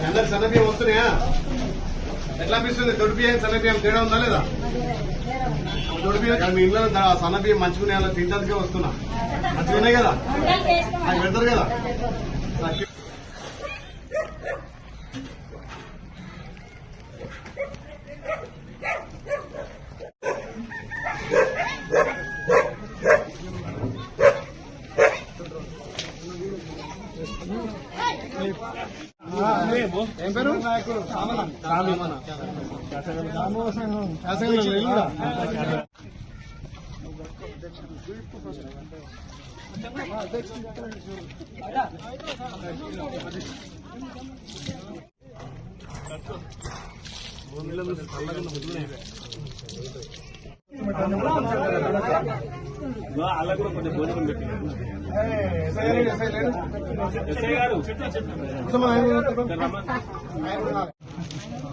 అందరికి సన్నబియ్యం వస్తున్నాయా? ఎట్లా అనిపిస్తుంది? దొడ్డు బియ్యం సన్నబియ్యం తేడా ఉందా లేదా? దొడ్డు బియ్యం మీ ఇంట్లో సన్నబియ్యం మంచిగానే అలా తింటానికే వస్తున్నా. మంచిగా ఉన్నాయి కదా, అది పెడతారు కదా. ఏం పేరు? అలా కూడా కొంచెం భోజనం పెట్టినారు.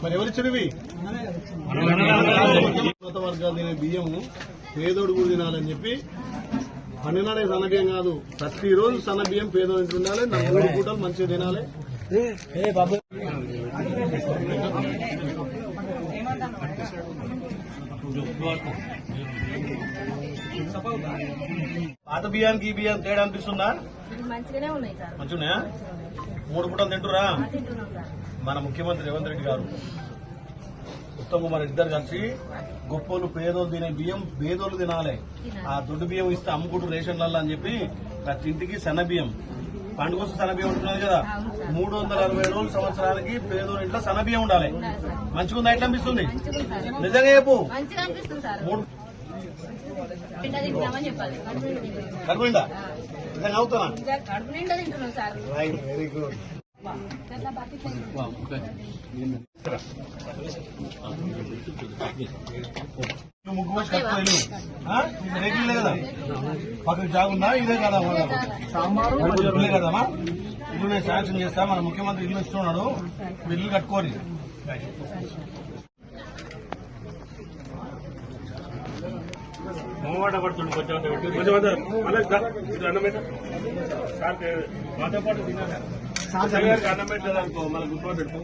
మరి ఎవరిచ్చినవి? ఉన్నత వర్గాలు తినే బియ్యము పేదోడు కూడా తినాలని చెప్పి పన్నెండే సన్నబియ్యం కాదు, ప్రతిరోజు సన్నబియ్యం పేదోడు ఇంటి ఉండాలి. 4 పూటలు మంచిగా తినాలి. పాత బియ్యానికి ఈ బియ్యం తేడా అనిపిస్తుందా? మంచిగానే ఉన్నాయి సార్. మంచిగా 3 పూటలు తింటురా? మన ముఖ్యమంత్రి రేవంత్ రెడ్డి గారు, ఉత్తమ్ కుమార్ ఇద్దరు కలిసి గొప్పలు పేదోళ్ళు తినే బియ్యం పేదోళ్ళు తినాలి, ఆ దొడ్డు బియ్యం ఇస్తే అమ్ముకుంటూ రేషన్లలో అని చెప్పి ప్రతి ఇంటికి సన్న బియ్యం పండుగ సన్న బియ్యం ఉంటున్నది కదా. 360 రోజులు సంవత్సరానికి పేదోళ్ళ ఇంట్లో సన్న బియ్యం ఉండాలి. మంచిగా ఎట్లా అనిపిస్తుంది? నిజంగా చెప్పు. కడుపు నిండా నిజంగా అవుతానా? Very good. ముగ్గు వచ్చి కట్టుకోలేదు కదా, పక్కన జాగుందా? ఇదే కదా ఇల్లే కదమ్మా. ఇల్లు నేను శాంక్షన్ చేస్తా. మన ముఖ్యమంత్రి ఇల్లు ఇస్తున్నాడు, ఇల్లు కట్టుకోని. మొహమాట పడుతుంది కొంచెం అన్నం పెట్ట మాతో పాటు తినాలి. అన్నం పెట్టలేదు అనుకో, మన గుర్తు పెట్టుకో.